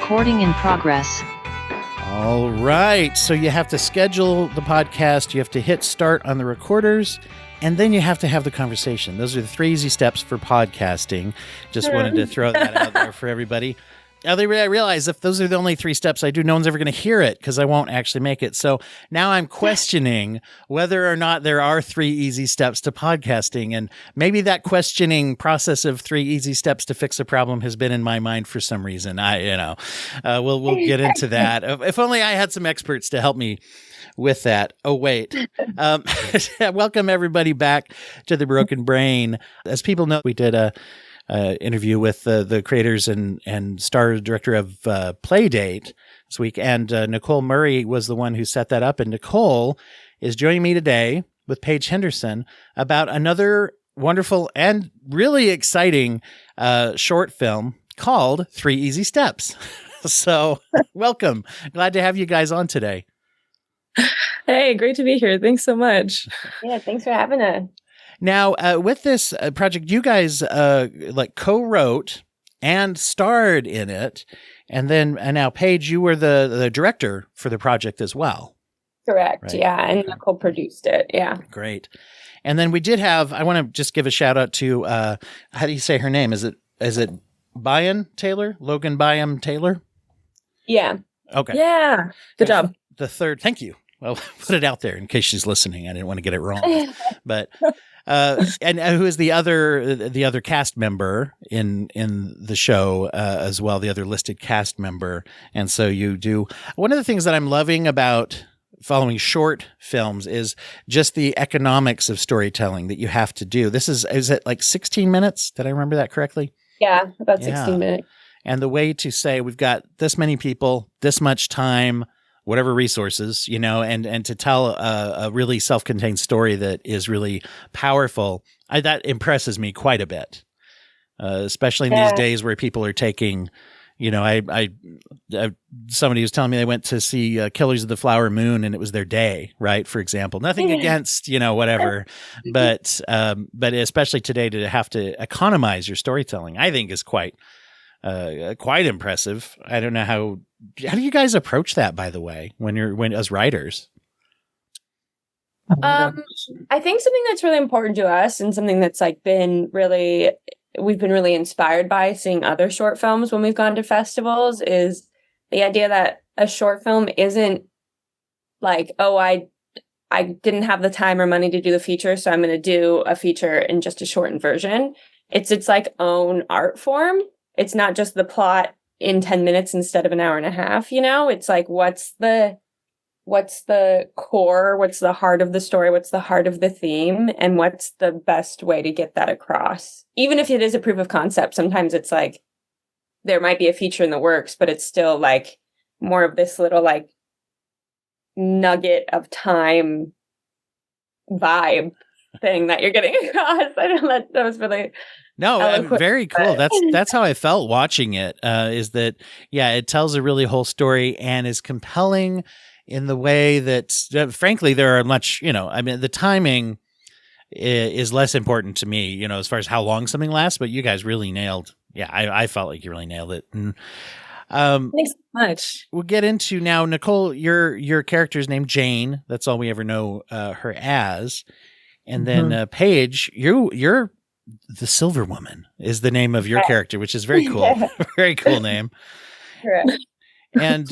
Recording in progress. All right. So you have to schedule the podcast, you have to hit start on the recorders, and then you have to have the conversation. Those are the 3 easy steps for podcasting. Just wanted to throw that out there for everybody. Now, I realize if those are the only 3 steps I do, no one's ever going to hear it because I won't actually make it. So now I'm questioning whether or not there are 3 easy steps to podcasting. And maybe that questioning process of 3 easy steps to fix a problem has been in my mind for some reason. We'll get into that. If only I had some experts to help me with that. Oh, wait. Welcome everybody back to The Broken Brain. As people know, we did a interview with the creators and star director of Playdate this week. And Nicole Murray was the one who set that up. And Nicole is joining me today with Paige Henderson about another wonderful and really exciting short film called 3 Easy Steps. So welcome. Glad to have you guys on today. Hey, great to be here. Thanks so much. Yeah, thanks for having us. Now, with this project, you guys co-wrote and starred in it, and now Paige, you were the director for the project as well. Correct. Right? Yeah, and Nicole produced it. Yeah, great. And then we did have. I want to just give a shout out to how do you say her name? Is it Byam Taylor? Logan Byam Taylor? Yeah. Okay. Yeah. Good job. The third. Thank you. Well, put it out there in case she's listening. I didn't want to get it wrong, but. And who is the other cast member in the show as well, the other listed cast member. And so you do. One of the things that I'm loving about following short films is just the economics of storytelling that you have to do. Is it like 16 minutes? Did I remember that correctly? Yeah, about 16 minutes. And the way to say we've got this many people, this much time, whatever resources, and to tell a really self-contained story that is really powerful, that impresses me quite a bit, especially in these days where people are taking, somebody was telling me they went to see Killers of the Flower Moon and it was their day, right? For example, nothing against, whatever, but especially today to have to economize your storytelling, I think is quite impressive. I don't know how do you guys approach that, by the way, when as writers? I think something that's really important to us and something that's we've been really inspired by seeing other short films when we've gone to festivals is the idea that a short film isn't like, oh, I didn't have the time or money to do the feature, so I'm going to do a feature in just a shortened version. It's like own art form. It's not just the plot in 10 minutes instead of an hour and a half, It's like, what's the core? What's the heart of the story? What's the heart of the theme? And what's the best way to get that across? Even if it is a proof of concept, sometimes it's like, there might be a feature in the works, but it's still like more of this little like nugget of time vibe thing that you're getting across. I don't know, that was really... No, very cool. That's how I felt watching it, is that, it tells a really whole story and is compelling in the way that, frankly, there are much, the timing is less important to me, as far as how long something lasts, but you guys really nailed. Yeah, I felt like you really nailed it. And, thanks so much. We'll get into now, Nicole, your character's named Jane. That's all we ever know her as. And then Paige, you're the Silver Woman is the name of your character, which is very cool. Very cool name. Correct. And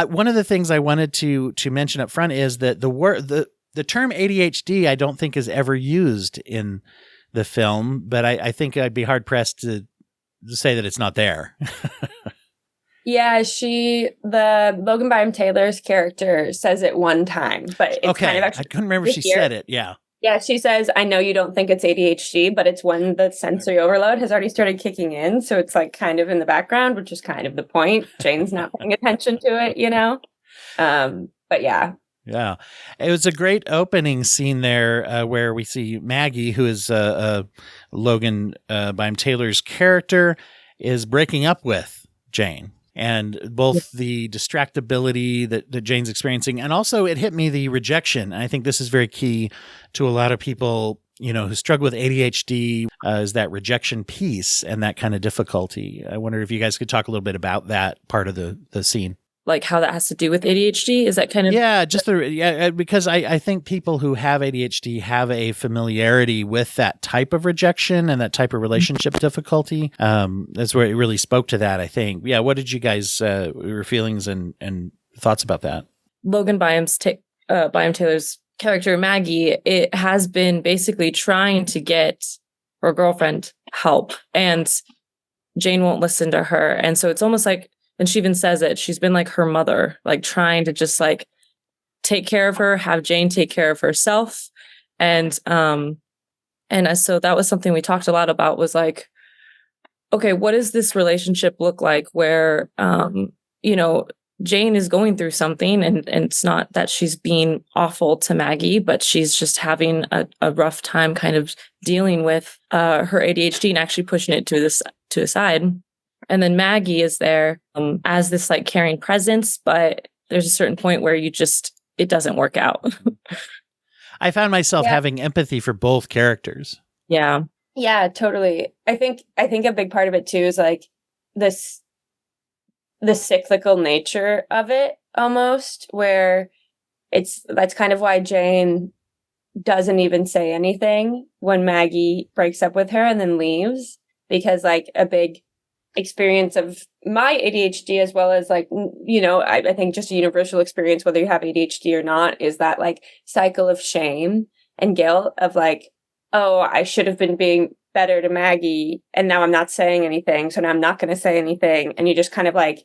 one of the things I wanted to mention up front is that the term ADHD I don't think is ever used in the film, but I think I'd be hard pressed to say that it's not there. Yeah, the Logan Byam Taylor's character says it one time, but it's kind of actually, I couldn't remember if she said it. Yeah. Yeah, she says, I know you don't think it's ADHD, but it's when the sensory overload has already started kicking in. So it's like kind of in the background, which is kind of the point. Jane's not paying attention to it, But yeah. Yeah. It was a great opening scene there where we see Maggie, who is Logan Byam Taylor's character, is breaking up with Jane. And both the distractibility that Jane's experiencing, and also it hit me the rejection. And I think this is very key to a lot of people who struggle with ADHD, is that rejection piece and that kind of difficulty. I wonder if you guys could talk a little bit about that part of the scene. Like how that has to do with ADHD? Is that kind of... Yeah, because I think people who have ADHD have a familiarity with that type of rejection and that type of relationship difficulty. That's where it really spoke to that, I think. Yeah, what did you guys, your feelings and thoughts about that? Logan Byam Taylor's character, Maggie, it has been basically trying to get her girlfriend help, and Jane won't listen to her. And so it's almost like, and she even says it, she's been like her mother, like trying to just like take care of her, have Jane take care of herself. And so that was something we talked a lot about, was like, okay, what does this relationship look like where, Jane is going through something, and it's not that she's being awful to Maggie, but she's just having a rough time kind of dealing with her ADHD and actually pushing it to the side. And then Maggie is there as this like caring presence, but there's a certain point where it doesn't work out. I found myself having empathy for both characters. Yeah. Yeah, totally. I think a big part of it too is like the cyclical nature of it almost, where that's kind of why Jane doesn't even say anything when Maggie breaks up with her and then leaves, because like a big experience of my ADHD, as well as like, I think just a universal experience, whether you have ADHD or not, is that like cycle of shame and guilt of like, oh, I should have been being better to Maggie, and now I'm not saying anything, so now I'm not going to say anything. And you just kind of like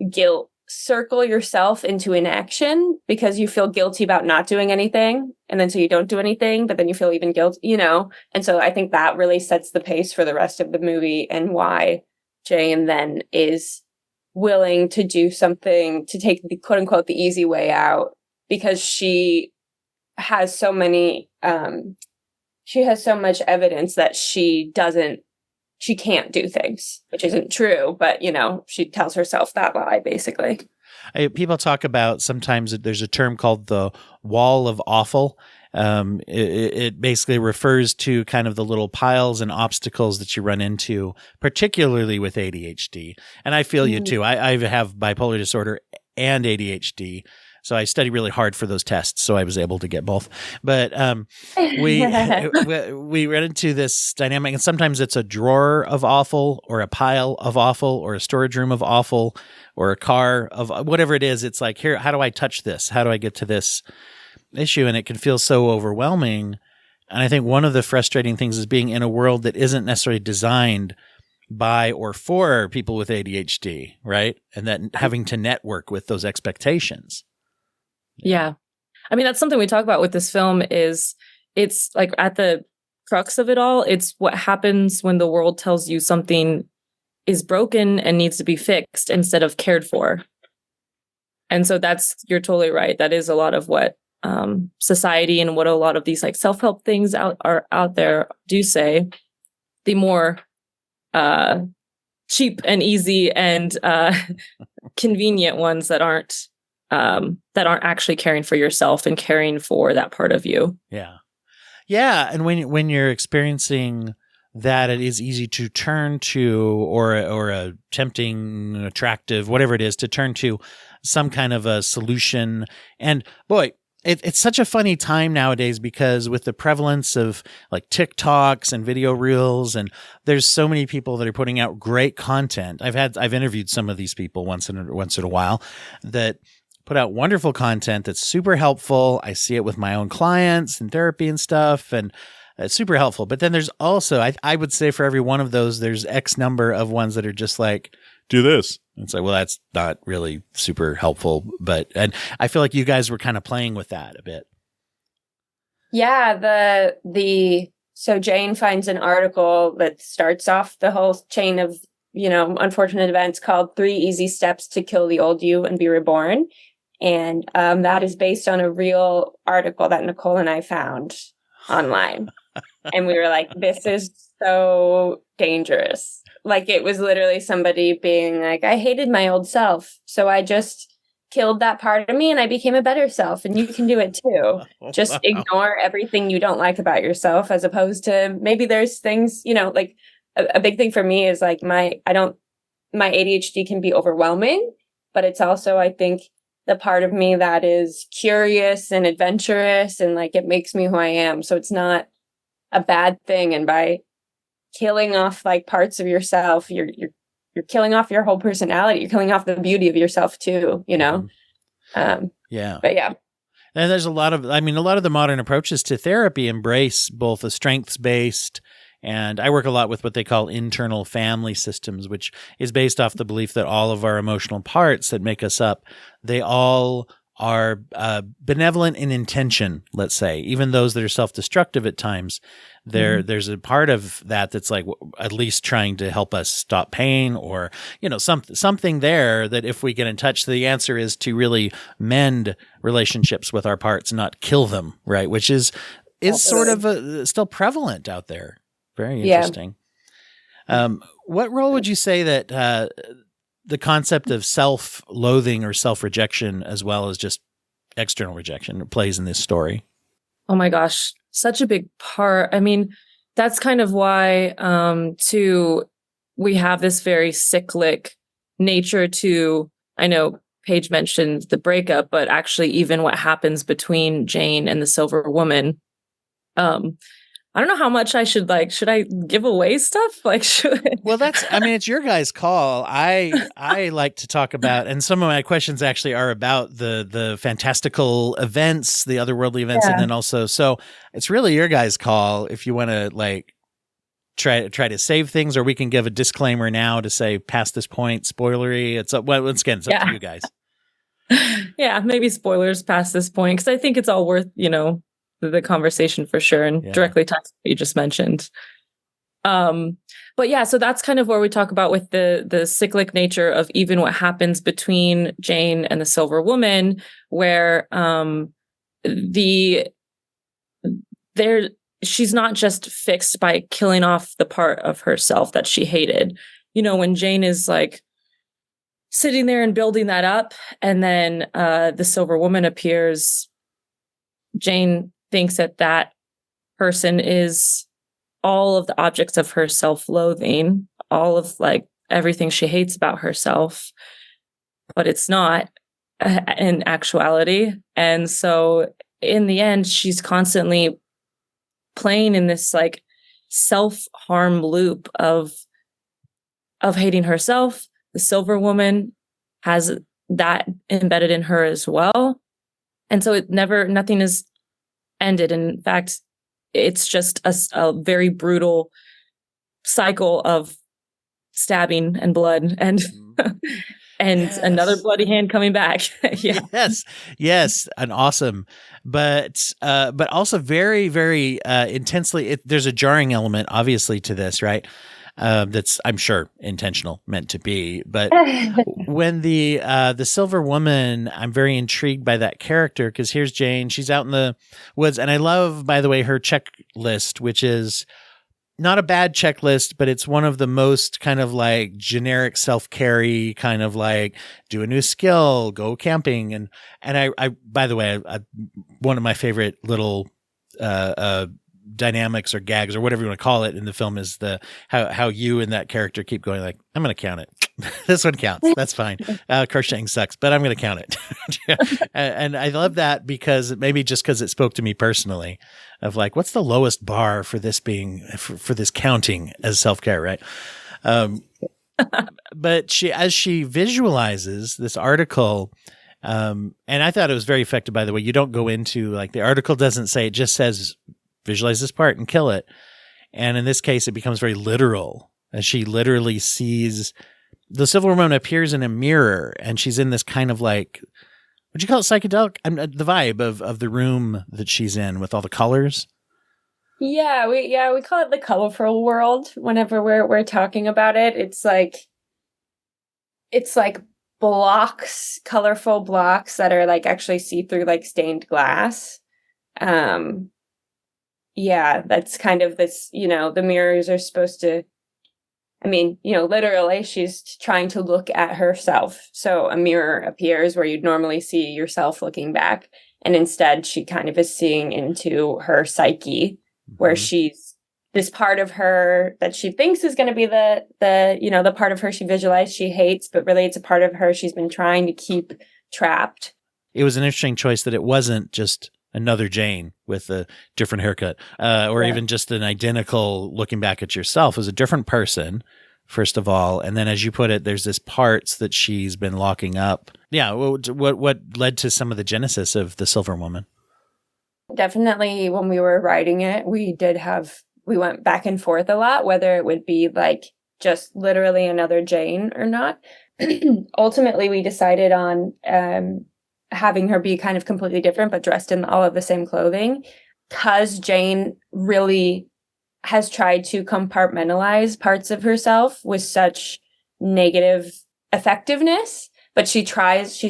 guilt circle yourself into inaction because you feel guilty about not doing anything. And then so you don't do anything, but then you feel even guilty, And so I think that really sets the pace for the rest of the movie, and why Jane then is willing to do something to take the quote unquote the easy way out, because she has so many, she has so much evidence that she can't do things, which isn't true, but she tells herself that lie basically. People talk about, sometimes there's a term called the wall of awful. It basically refers to kind of the little piles and obstacles that you run into, particularly with ADHD. And I feel you too. I have bipolar disorder and ADHD. So I study really hard for those tests, so I was able to get both. But we run into this dynamic, and sometimes it's a drawer of awful, or a pile of awful, or a storage room of awful, or a car of whatever it is. It's like, here, how do I touch this? How do I get to this issue? And it can feel so overwhelming. And I think one of the frustrating things is being in a world that isn't necessarily designed by or for people with ADHD, right? And that having to network with those expectations. Yeah. I mean, that's something we talk about with this film, is it's like at the crux of it all, it's what happens when the world tells you something is broken and needs to be fixed instead of cared for. And so you're totally right. That is a lot of what society and what a lot of these like self-help things are out there do say. The more cheap and easy and convenient ones that aren't actually caring for yourself and caring for that part of you. Yeah. Yeah. And when you're experiencing that, it is easy to turn to, or a tempting, attractive, whatever it is, to turn to some kind of a solution. And boy, it's such a funny time nowadays, because with the prevalence of like TikToks and video reels, and there's so many people that are putting out great content. I've interviewed some of these people once in a while that put out wonderful content that's super helpful. I see it with my own clients and therapy and stuff, and it's super helpful. But then there's also, I would say for every one of those, there's X number of ones that are just like, do this. And it's like, well, that's not really super helpful. And I feel like you guys were kind of playing with that a bit. Yeah. So Jane finds an article that starts off the whole chain of, unfortunate events, called 3 Easy Steps to Kill the Old You and Be Reborn. And that is based on a real article that Nicole and I found online. And we were like, this is so dangerous. Like, it was literally somebody being like, I hated my old self, so I just killed that part of me and I became a better self, and you can do it too. Just ignore everything you don't like about yourself, as opposed to maybe there's things, like a big thing for me is like my ADHD can be overwhelming, but it's also, I think, the part of me that is curious and adventurous, and like it makes me who I am. So it's not a bad thing. And by killing off like parts of yourself, you're killing off your whole personality. You're killing off the beauty of yourself too, Yeah. But yeah. And there's a lot of the modern approaches to therapy embrace both a strengths-based, and I work a lot with what they call internal family systems, which is based off the belief that all of our emotional parts that make us up, they all are benevolent in intention, let's say, even those that are self-destructive at times. There's a part of that that's like at least trying to help us stop pain, or something there that if we get in touch, the answer is to really mend relationships with our parts, not kill them, right? Which is sort of still prevalent out there. Very interesting. Yeah. What role would you say that the concept of self-loathing or self-rejection, as well as just external rejection, plays in this story? Oh my gosh, such a big part. I mean, that's kind of why we have this very cyclic nature to, I know Paige mentioned the breakup, but actually even what happens between Jane and the Silver Woman. I don't know how much I should I give away stuff? Well, it's your guys' call. I like to talk about, and some of my questions actually are about the fantastical events, the otherworldly events. And then also, so it's really your guys' call if you want to try to save things, or we can give a disclaimer now to say past this point, spoilery. It's once again, it's up to you guys. Yeah, maybe spoilers past this point, because I think it's all worth, the conversation for sure, and directly ties to what you just mentioned. But yeah, so that's kind of where we talk about with the cyclic nature of even what happens between Jane and the Silver Woman, where she's not just fixed by killing off the part of herself that she hated. When Jane is sitting there and building that up, and then the Silver Woman appears, Jane thinks that person is all of the objects of her self-loathing, all of everything she hates about herself, but it's not in actuality. And so in the end, she's constantly playing in this self-harm loop of hating herself. The Silver Woman has that embedded in her as well. And so nothing is ended. In fact, it's just a very brutal cycle of stabbing and blood and and another bloody hand coming back. Yes, and awesome, but also very, very intensely. There's a jarring element, obviously, to this, right? That's, I'm sure, intentional, meant to be. But when the Silver Woman, I'm very intrigued by that character, because here's Jane. She's out in the woods, and I love, by the way, her checklist, which is not a bad checklist, but it's one of the most kind of generic self-care, kind of do a new skill, go camping, and I by the way, one of my favorite little dynamics or gags or whatever you want to call it in the film is how you and that character keep going I'm going to count it. This one counts. That's fine. Crocheting sucks, but I'm going to count it. And I love that because maybe just because it spoke to me personally of what's the lowest bar for this being for this counting as self-care, right? But as she visualizes this article, and I thought it was very effective, by the way. You don't go into the article doesn't say, it just says visualize this part and kill it. And in this case, it becomes very literal, as she literally sees the Silver Woman appears in a mirror, and she's in this kind of would you call it psychedelic? The vibe of the room that she's in with all the colors. We call it the colorful world whenever we're talking about it. It's blocks, colorful blocks that are actually see-through, stained glass. That's kind of this, the mirrors are supposed to, I mean, literally she's trying to look at herself. So a mirror appears where you'd normally see yourself looking back. And instead she kind of is seeing into her psyche, where she's this part of her that she thinks is going to be the part of her she visualized she hates, but really it's a part of her she's been trying to keep trapped. It was an interesting choice that it wasn't just another Jane with a different haircut, or even just an identical looking back at yourself. It was a different person, first of all. And then, as you put it, there's this parts that she's been locking up. Yeah. What led to some of the genesis of the Silver Woman? Definitely when we were writing it, we went back and forth a lot, whether it would be like just literally another Jane or not. Ultimately, we decided on having her be kind of completely different, but dressed in all of the same clothing, because Jane really has tried to compartmentalize parts of herself with such negative effectiveness, but she's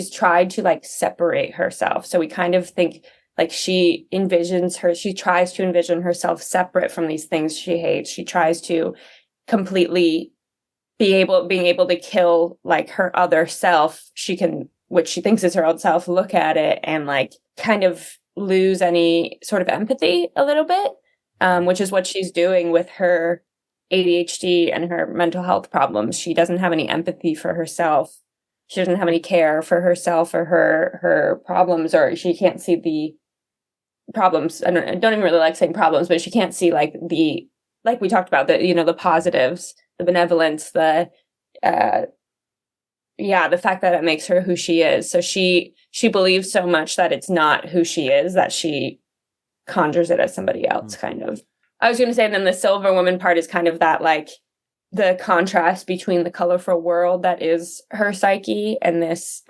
tried to like separate herself. So we kind of think like she tries to envision herself separate from these things she hates. She tries to completely being able to kill like her other self. Which she thinks is her old self, look at it and like kind of lose any sort of empathy a little bit, which is what she's doing with her ADHD and her mental health problems. She doesn't have any empathy for herself. She doesn't have any care for herself or her problems, or she can't see the problems. I don't even really like saying problems, but she can't see like we talked about, the positives, the benevolence, the fact that it makes her who she is. So she believes so much that it's not who she is that she conjures it as somebody else, kind of. I was going to say, then the Silver Woman part is kind of that, like, the contrast between the colorful world that is her psyche and this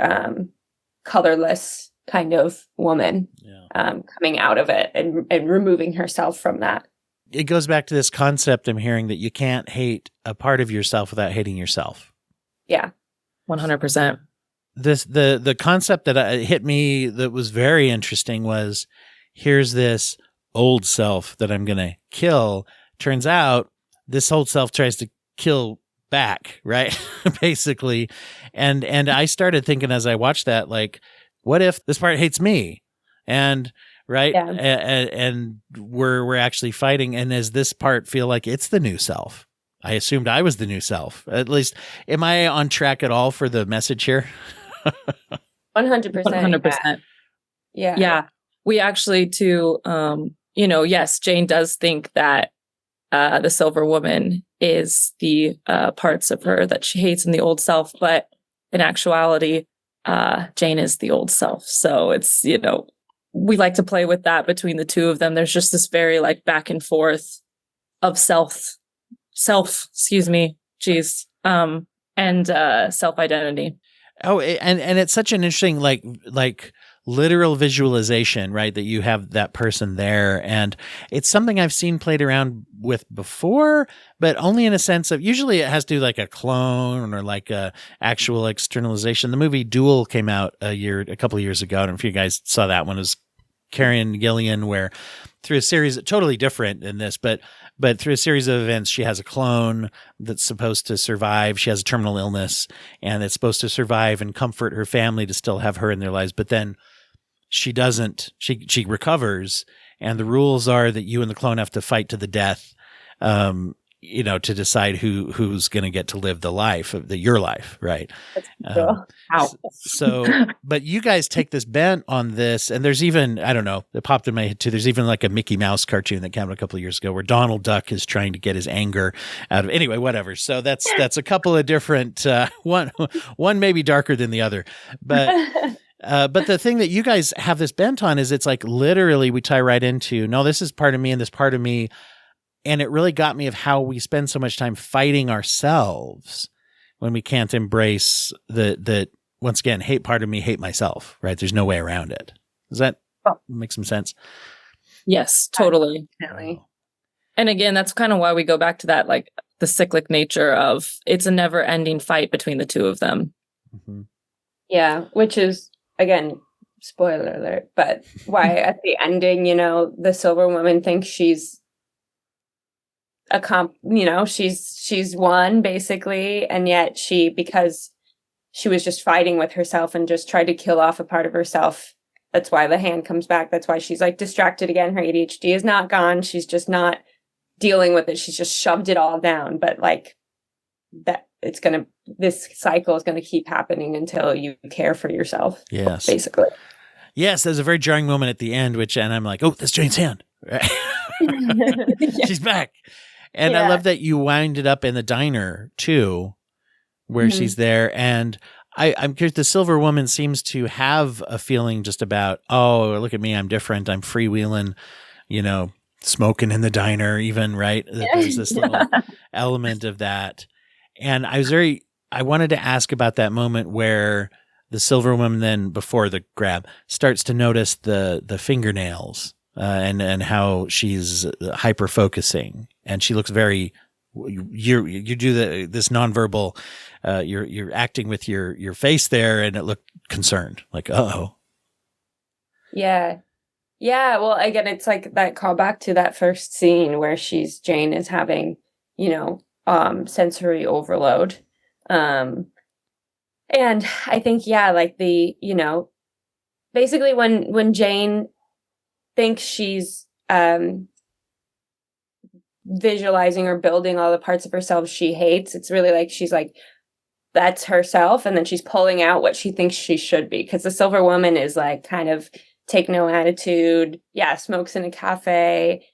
colorless kind of woman coming out of it and removing herself from that. It goes back to this concept I'm hearing that you can't hate a part of yourself without hating yourself. Yeah. 100%. The concept that hit me that was very interesting was, here's this old self that I'm going to kill. Turns out this old self tries to kill back, right? Basically. And I started thinking as I watched that, like, what if this part hates me? And right. Yeah. And we're actually fighting. And does this part feel like it's the new self? I assumed I was the new self. At least, am I on track at all for the message here? 100%. 100%. Yeah. Yeah. We actually, too, yes, Jane does think that the Silver Woman is the parts of her that she hates in the old self. But in actuality, Jane is the old self. So it's, we like to play with that between the two of them. There's just this very like back and forth of and self-identity. Oh, and it's such an interesting like literal visualization, right? That you have that person there, and it's something I've seen played around with before, but only in a sense of, usually it has to do like a clone or like a actual externalization. The movie Duel came out a couple of years ago. I don't know if you guys saw that one. It was Karen Gillian, where through a series totally different than this, but through a series of events, she has a clone that's supposed to survive. She has a terminal illness, and it's supposed to survive and comfort her family to still have her in their lives. But then she doesn't. She recovers, and the rules are that you and the clone have to fight to the death, to decide who's going to get to live your life, right? Cool. So, but you guys take this bent on this, and there's even, I don't know, it popped in my head too. There's even like a Mickey Mouse cartoon that came out a couple of years ago where Donald Duck is trying to get his anger out of, anyway, whatever. So that's a couple of different, one maybe darker than the other, but the thing that you guys have this bent on is it's like literally we tie right into, no, this is part of me and this part of me. And it really got me of how we spend so much time fighting ourselves when we can't embrace that once again, hate part of me, hate myself, right? There's no way around it. Does that make some sense? Yes, totally. Definitely. And again, that's kind of why we go back to that, like the cyclic nature of it's a never ending fight between the two of them. Mm-hmm. Yeah. Which is, again, spoiler alert, but why at the ending, the Silver Woman thinks she's she's won basically, and yet because she was just fighting with herself and just tried to kill off a part of herself. That's why the hand comes back. That's why she's like distracted again. Her ADHD is not gone. She's just not dealing with it. She's just shoved it all down. But like that, this cycle is going to keep happening until you care for yourself. Yes. Basically. Yes. There's a very jarring moment at the end, and I'm like, oh, that's Jane's hand. She's back. And I love that you wind it up in the diner too, where she's there. And I'm curious, the Silver Woman seems to have a feeling just about, oh, look at me, I'm different. I'm freewheeling, smoking in the diner even, right? There's this little element of that. And I wanted to ask about that moment where the Silver Woman then, before the grab, starts to notice the fingernails and how she's hyper focusing, and she looks very. You do this nonverbal. You're acting with your face there, and it looked concerned, like uh-oh. Yeah. Well, again, it's like that callback to that first scene where Jane is having, sensory overload. And I think, like basically when Jane thinks she's, visualizing or building all the parts of herself she hates, it's really like she's like, that's herself, and then she's pulling out what she thinks she should be, because the Silver Woman is like kind of take no attitude, smokes in a cafe,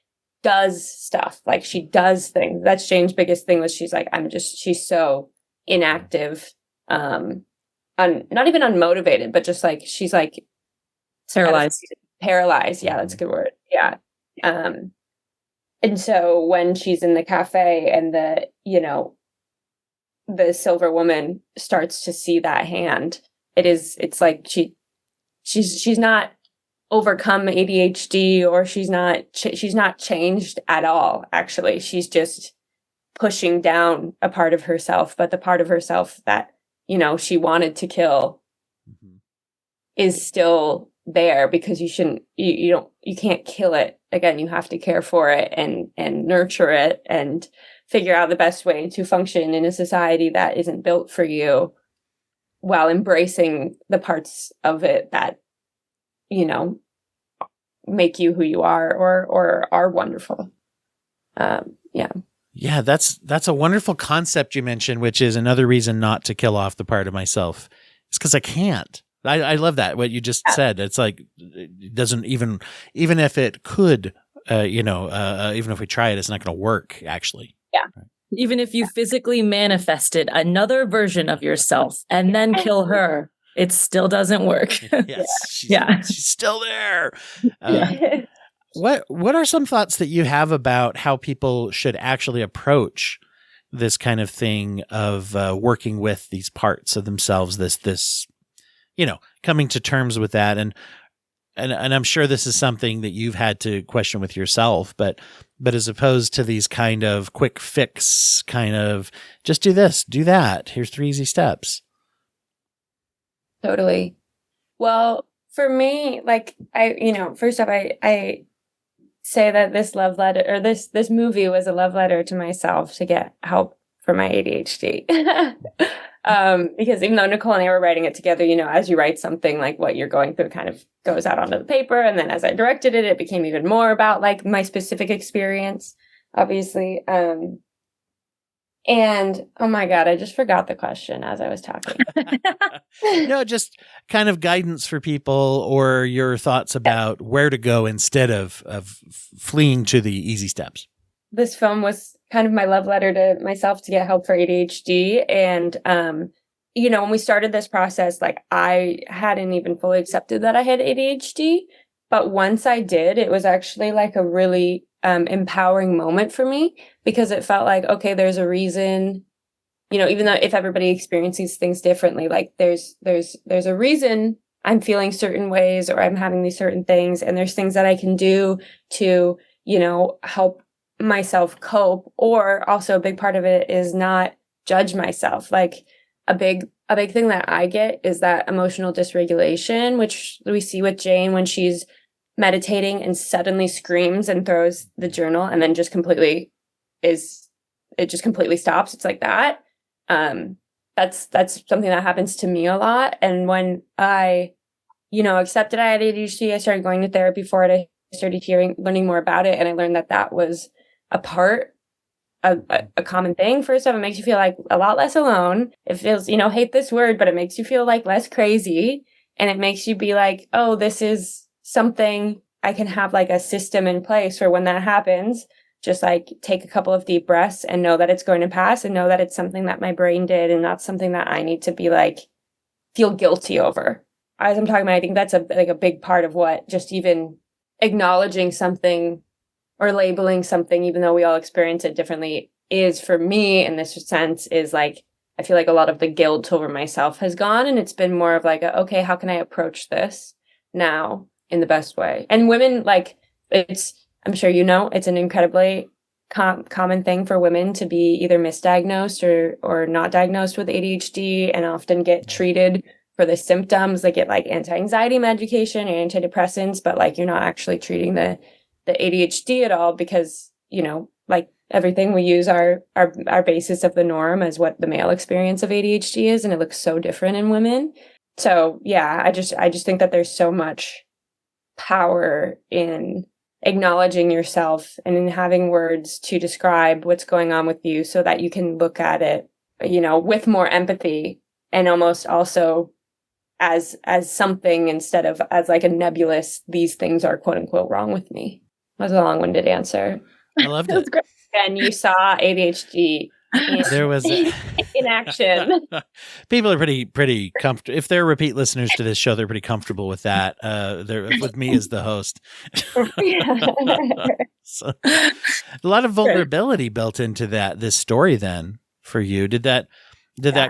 does stuff, like she does things. That's Jane's biggest thing, was she's like, she's so inactive, not even unmotivated, but just like she's like paralyzed. Yeah, that's a good word. And so when she's in the cafe and the Silver Woman starts to see that hand, it's like she's not overcome ADHD, or she's not changed at all. Actually, she's just pushing down a part of herself, but the part of herself that, she wanted to kill is still there, because you can't kill it. Again, you have to care for it and nurture it and figure out the best way to function in a society that isn't built for you, while embracing the parts of it that, make you who you are, or are wonderful. Yeah, that's a wonderful concept you mentioned, which is another reason not to kill off the part of myself. It's because I can't. I love that, what you just said. It's like, it doesn't even if it could, even if we try it, it's not going to work, actually. Yeah. Even if you physically manifested another version of yourself and then kill her, it still doesn't work. Yes. She's still there. What are some thoughts that you have about how people should actually approach this kind of thing of working with these parts of themselves, this coming to terms with that? And I'm sure this is something that you've had to question with yourself, but as opposed to these kind of quick fix, kind of just do this, do that, here's 3 easy steps. Totally. Well, for me, like first off, I say that this love letter, or this movie, was a love letter to myself to get help for my ADHD. Because even though Nicole and I were writing it together, as you write something, like what you're going through kind of goes out onto the paper. And then as I directed it, it became even more about like my specific experience, obviously. And oh my God, I just forgot the question as I was talking. No, just kind of guidance for people, or your thoughts about where to go instead of fleeing to the easy steps. This film was kind of my love letter to myself to get help for ADHD. And, when we started this process, like I hadn't even fully accepted that I had ADHD. But once I did, it was actually like a really empowering moment for me, because it felt like, okay, there's a reason, even though if everybody experiences things differently, like there's a reason I'm feeling certain ways, or I'm having these certain things, and there's things that I can do to, help myself cope. Or also a big part of it is not judge myself. Like a big thing that I get is that emotional dysregulation, which we see with Jane when she's meditating and suddenly screams and throws the journal and then just completely it just completely stops. It's like that. That's something that happens to me a lot. And when I, accepted I had ADHD, I started going to therapy for it. I started learning more about it. And I learned that was a common thing. First off, it makes you feel like a lot less alone. It feels, hate this word, but it makes you feel like less crazy. And it makes you be like, oh, this is something I can have like a system in place for when that happens. Just like take a couple of deep breaths and know that it's going to pass, and know that it's something that my brain did and not something that I need to be like, feel guilty over. As I'm talking about, I think that's a big part of what just even acknowledging something or labeling something, even though we all experience it differently, is for me in this sense is like, I feel like a lot of the guilt over myself has gone, and it's been more of like, okay, how can I approach this now in the best way? And women, like, I'm sure it's an incredibly common thing for women to be either misdiagnosed or not diagnosed with ADHD, and often get treated for the symptoms. They get like anti-anxiety medication or antidepressants, but like you're not actually treating the ADHD at all, because, like everything, we use our basis of the norm as what the male experience of ADHD is, and it looks so different in women. So yeah, I just think that there's so much power in acknowledging yourself and in having words to describe what's going on with you, so that you can look at it, with more empathy, and almost also as something instead of as like a nebulous, these things are quote unquote wrong with me. That was a long-winded answer. I loved it. Great. And you saw ADHD there was in action. People are pretty comfortable. If they're repeat listeners to this show, they're pretty comfortable with that. They're with me as the host. So, a lot of vulnerability built into this story then for you. Did that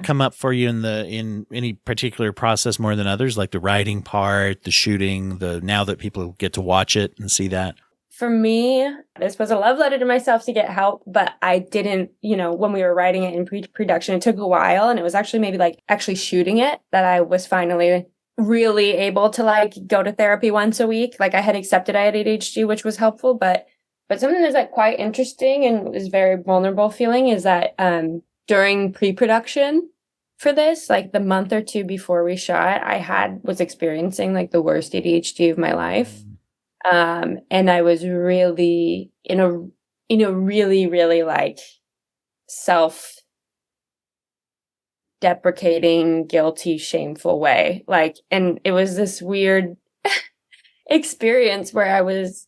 come up for you in any particular process more than others, like the writing part, the shooting, now that people get to watch it and see that? For me, this was a love letter to myself to get help, but I didn't, when we were writing it in pre-production, it took a while, and it was actually maybe like actually shooting it that I was finally really able to like go to therapy once a week. Like I had accepted I had ADHD, which was helpful, but something that's like quite interesting and is very vulnerable feeling is that during pre-production for this, like the month or two before we shot, was experiencing like the worst ADHD of my life. And I was really in a really, really like self-deprecating, guilty, shameful way. Like, and it was this weird experience where I was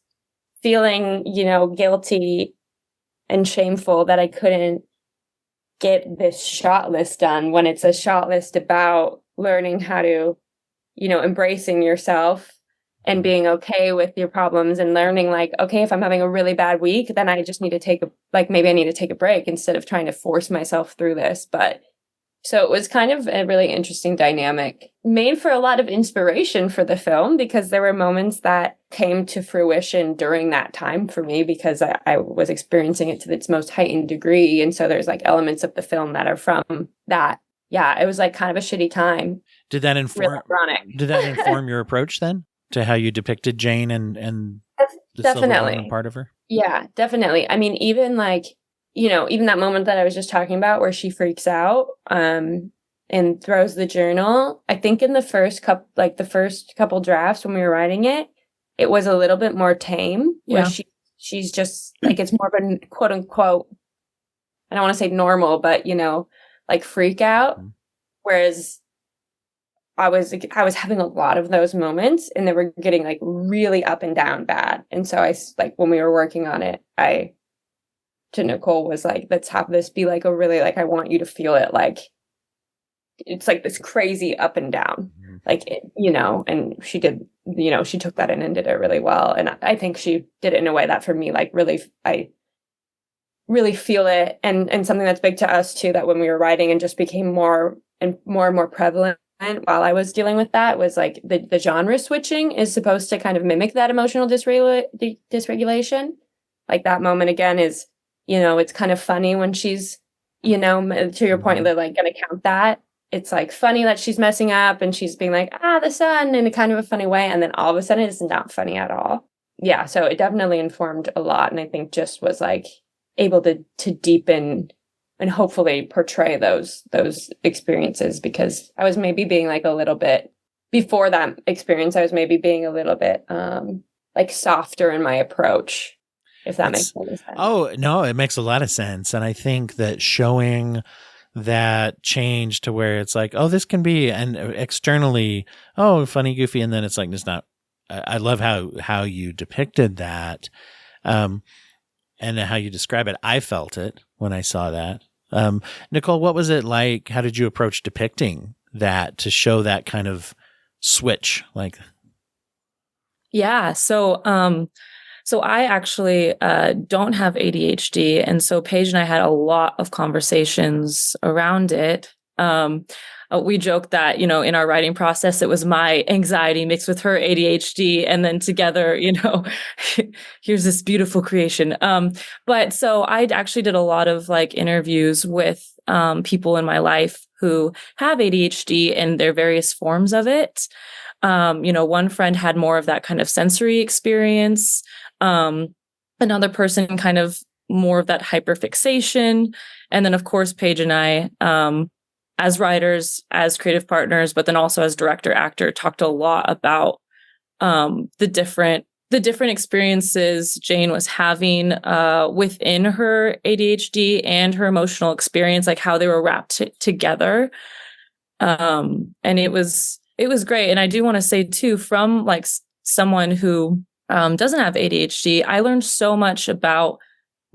feeling, guilty and shameful that I couldn't get this shot list done, when it's a shot list about learning how to, embracing yourself and being okay with your problems, and learning like, okay, if I'm having a really bad week, then I just need to maybe I need to take a break instead of trying to force myself through this. But so it was kind of a really interesting dynamic, made for a lot of inspiration for the film, because there were moments that came to fruition during that time for me, because I was experiencing it to its most heightened degree. And so there's like elements of the film that are from that. Yeah, it was like kind of a shitty time. Did that inform your approach then to how you depicted Jane and the definitely part of her? Yeah, definitely. I mean, even like, even that moment that I was just talking about where she freaks out and throws the journal, I think in the first couple drafts when we were writing it, it was a little bit more tame. Yeah. Where she's just like, it's more of a quote unquote, I don't want to say normal, but like freak out. Mm-hmm. Whereas I was having a lot of those moments, and they were getting like really up and down bad. And so I, like, when we were working on it, to Nicole was like, let's have this be like a really, like, I want you to feel it like it's like this crazy up and down, like, and she did, she took that in and did it really well. And I think she did it in a way that for me, like, really, I really feel it. And something that's big to us too, that when we were writing and just became more and more prevalent while I was dealing with that, was like the genre switching is supposed to kind of mimic that emotional dysregulation. Like that moment again is, it's kind of funny when she's, to your point, they're like going to count that. It's like funny that she's messing up and she's being like, the sun, in a kind of a funny way. And then all of a sudden it's not funny at all. Yeah. So it definitely informed a lot. And I think just was like able to deepen and hopefully portray those experiences, because I was maybe being like a little bit, before that experience, I was maybe being a little bit like softer in my approach, if that makes any sense. Oh, no, it makes a lot of sense. And I think that showing that change to where it's like, oh, this can be, and externally, oh, funny, goofy, and then it's like, it's not. I love how you depicted that, and how you describe it. I felt it when I saw that. Nicole, what was it like? How did you approach depicting that to show that kind of switch? Like, yeah, so I actually don't have ADHD, and so Paige and I had a lot of conversations around it. We joked that, in our writing process, it was my anxiety mixed with her ADHD, and then together, here's this beautiful creation. But so I actually did a lot of like interviews with people in my life who have ADHD and their various forms of it. One friend had more of that kind of sensory experience. Another person kind of more of that hyperfixation. And then, of course, Paige and I, as writers, as creative partners, but then also as director, actor, talked a lot about the different experiences Jane was having within her ADHD and her emotional experience, like how they were wrapped together. And it was great. And I do want to say too, from like someone who doesn't have ADHD, I learned so much about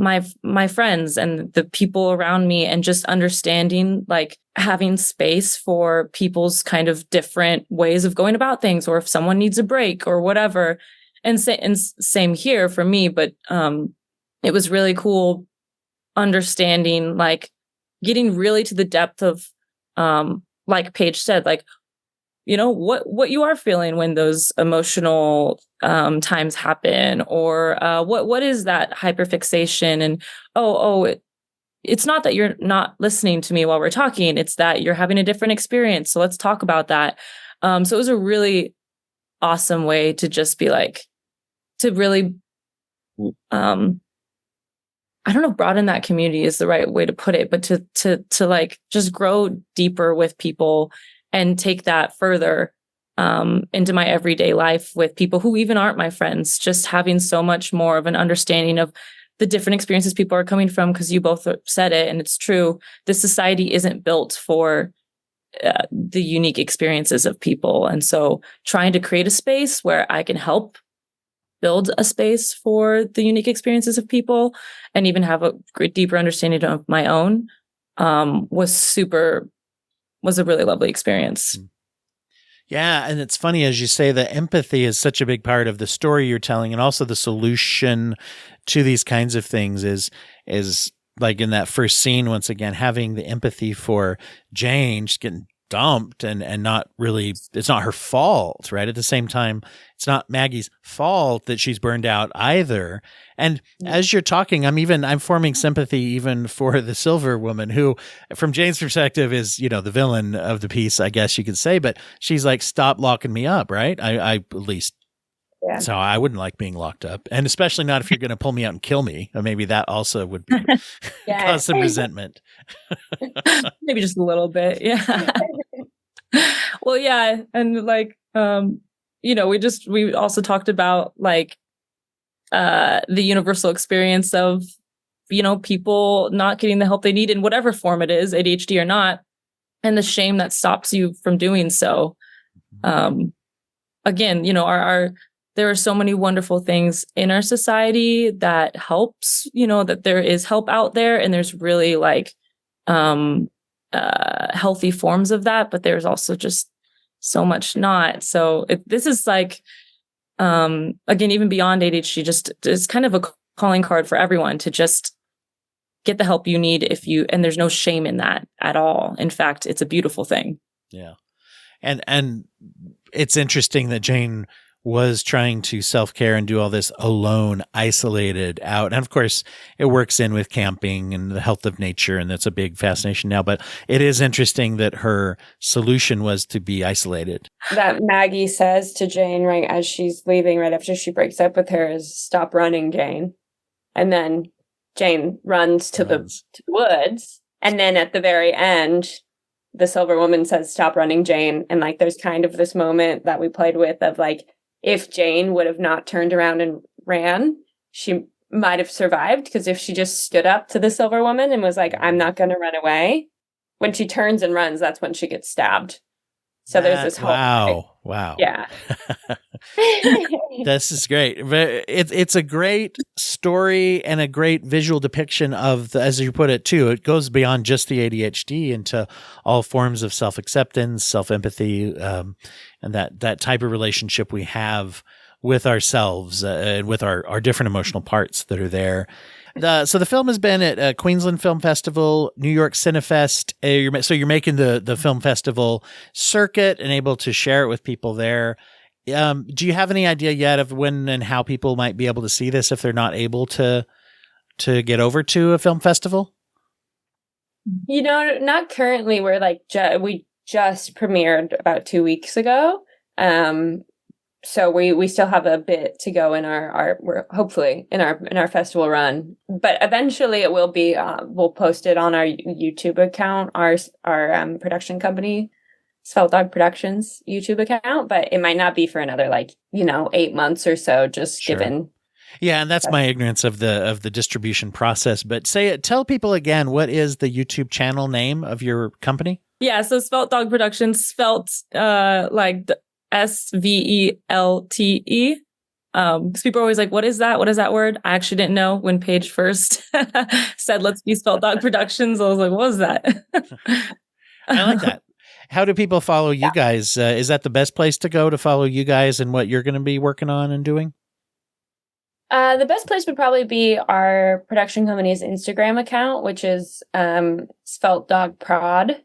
my friends and the people around me, and just understanding, like having space for people's kind of different ways of going about things, or if someone needs a break or whatever. And same here for me, but it was really cool understanding, like getting really to the depth of, like Paige said, like, what you are feeling when those emotional times happen, or what is that hyperfixation, and it's not that you're not listening to me while we're talking, it's that you're having a different experience, so let's talk about that. So it was a really awesome way to just be like, to really I don't know if broaden that community is the right way to put it, but to like just grow deeper with people and take that further into my everyday life with people who even aren't my friends, just having so much more of an understanding of the different experiences people are coming from, because you both said it, and it's true. This society isn't built for the unique experiences of people. And so trying to create a space where I can help build a space for the unique experiences of people, and even have a great deeper understanding of my own, was a really lovely experience. Yeah. And it's funny, as you say, that empathy is such a big part of the story you're telling, and also the solution to these kinds of things is like in that first scene, once again, having the empathy for Jane just getting dumped and not really, it's not her fault, right? At the same time, it's not Maggie's fault that she's burned out either. And as you're talking, I'm forming sympathy even for the Silver woman, who from Jane's perspective is, the villain of the piece, I guess you could say, but she's like, stop locking me up, right? I at least, yeah. So I wouldn't like being locked up, and especially not if you're going to pull me out and kill me. Or maybe that also would be cause some resentment. Maybe just a little bit. Yeah. Well, yeah. And like, we also talked about like, the universal experience of, people not getting the help they need in whatever form it is, ADHD or not, and the shame that stops you from doing so. Again, there are so many wonderful things in our society that helps, that there is help out there, and there's really like, healthy forms of that, but there's also just so much not. So this is like, again, even beyond ADHD, just it's kind of a calling card for everyone to just get the help you need and there's no shame in that at all. In fact, it's a beautiful thing. Yeah. And it's interesting that Jane was trying to self-care and do all this alone, isolated out. And of course, it works in with camping and the health of nature, and that's a big fascination now. But it is interesting that her solution was to be isolated. That Maggie says to Jane right as she's leaving, right after she breaks up with her, is stop running, Jane. And then Jane runs to the woods. And then at the very end, the Silver Woman says, "Stop running, Jane." And like, there's kind of this moment that we played with of like, if Jane would have not turned around and ran, she might have survived. Because if she just stood up to the Silver Woman and was like, "I'm not going to run away," when she turns and runs, that's when she gets stabbed. So there's this whole wow. Yeah. This is great. It's a great story and a great visual depiction of, as you put it too, it goes beyond just the ADHD into all forms of self-acceptance, self-empathy, and that type of relationship we have with ourselves and with our different emotional parts that are there. So the film has been at Queensland Film Festival, New York Cinefest. You're making the film festival circuit and able to share it with people there. Do you have any idea yet of when and how people might be able to see this if they're not able to get over to a film festival? Not currently. We're like, we just premiered about 2 weeks ago. So we still have a bit to go in we're hopefully in our festival run, but eventually it will be, we'll post it on our YouTube account, our production company, Svelte Dog Productions YouTube account, but it might not be for another 8 months or so, just given. Yeah. And that's my ignorance of the distribution process, but tell people again, what is the YouTube channel name of your company? Yeah. So Svelte Dog Productions, Svelte, like the Svelte. Because people are always like, what is that? What is that word? I actually didn't know when Paige first said, let's be Svelte Dog Productions. I was like, what was that? I like that. How do people follow you guys? Is that the best place to go to follow you guys and what you're going to be working on and doing? The best place would probably be our production company's Instagram account, which is Svelte Dog Prod.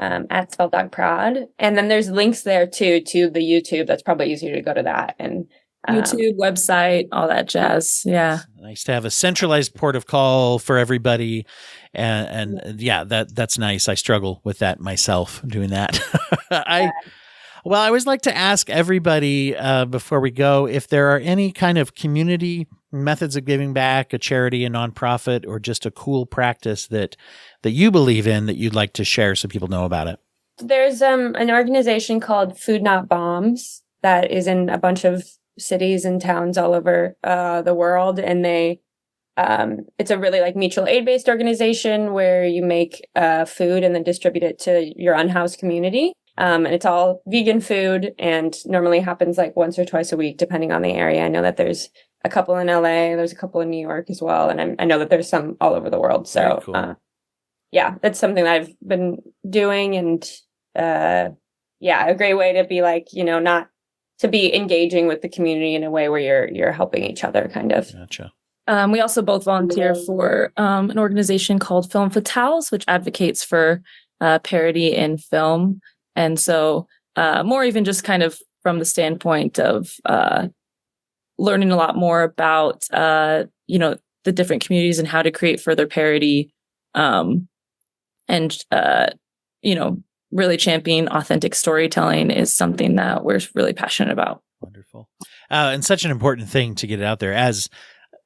At Svelte Dog Prod. And then there's links there too to the YouTube. That's probably easier to go to that. And YouTube, website, all that jazz. Yeah. It's nice to have a centralized port of call for everybody. And yeah, that's nice. I struggle with that myself, doing that. I always like to ask everybody before we go if there are any kind of community methods of giving back, a charity, a nonprofit, or just a cool practice that you believe in that you'd like to share so people know about it. There's an organization called Food Not Bombs that is in a bunch of cities and towns all over the world, and it's a really mutual aid based organization where you make food and then distribute it to your unhoused community. And it's all vegan food and normally happens once or twice a week, depending on the area. I know that there's a couple in LA, there's a couple in New York as well. And I know that there's some all over the world. So, cool. That's something that I've been doing. And, a great way to be not to be engaging with the community in a way where you're helping each other kind of. Gotcha. We also both volunteer for an organization called Film Fatales, which advocates for parody in film. And so more even just kind of from the standpoint of learning a lot more about, the different communities and how to create further parody and really championing authentic storytelling is something that we're really passionate about. Wonderful. And such an important thing to get it out there, as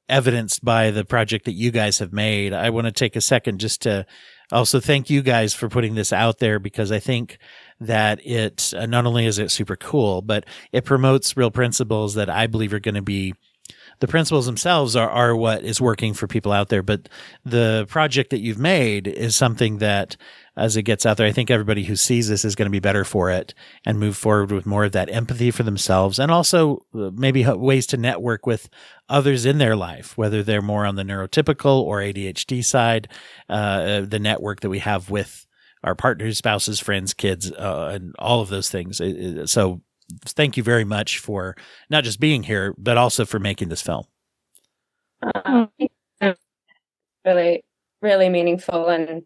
evidenced by the project that you guys have made. I want to take a second just to also thank you guys for putting this out there, because I think that it not only is it super cool, but it promotes real principles that I believe are going to be the principles themselves are what is working for people out there. But the project that you've made is something that, as it gets out there, I think everybody who sees this is going to be better for it and move forward with more of that empathy for themselves, and also maybe ways to network with others in their life, whether they're more on the neurotypical or ADHD side, the network that we have with our partners, spouses, friends, kids, and all of those things. So thank you very much for not just being here, but also for making this film. Really, really meaningful. And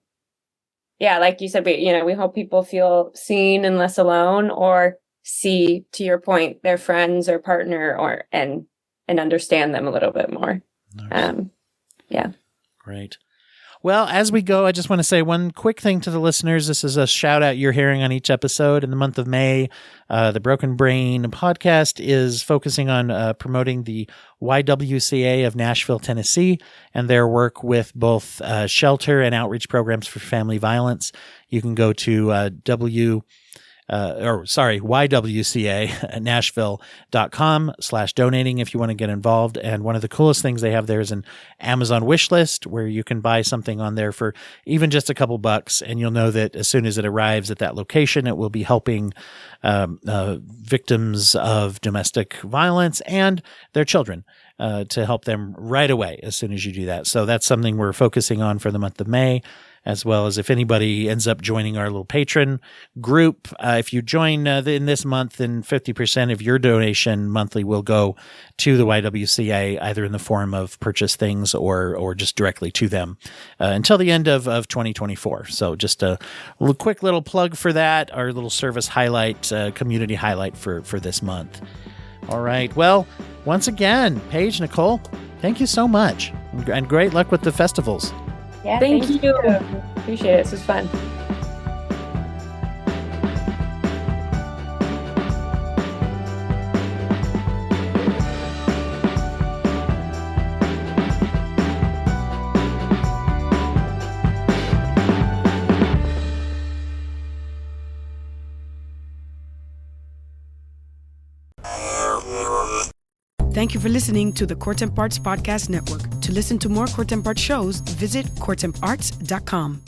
yeah, like you said, we hope people feel seen and less alone, or see, to your point, their friends or partner and understand them a little bit more. Nice. Yeah. Great. Well, as we go, I just want to say one quick thing to the listeners. This is a shout out you're hearing on each episode. In the month of May, the Broken Brain podcast is focusing on promoting the YWCA of Nashville, Tennessee, and their work with both shelter and outreach programs for family violence. You can go to YWCA Nashville.com/donating if you want to get involved. And one of the coolest things they have there is an Amazon wish list where you can buy something on there for even just a couple bucks. And you'll know that as soon as it arrives at that location, it will be helping victims of domestic violence and their children to help them right away as soon as you do that. So that's something we're focusing on for the month of May, as well as if anybody ends up joining our little patron group. If you join in this month, then 50% of your donation monthly will go to the YWCA, either in the form of purchase things or just directly to them until the end of 2024. So just a quick little plug for that, our little service highlight, community highlight for this month. All right. Well, once again, Paige, Nicole, thank you so much. And great luck with the festivals. Yeah, Thank you. Appreciate it. This was fun. Thank you for listening to the Court and Parts Podcast Network. To listen to more Court and Parts shows, visit courtandarts.com.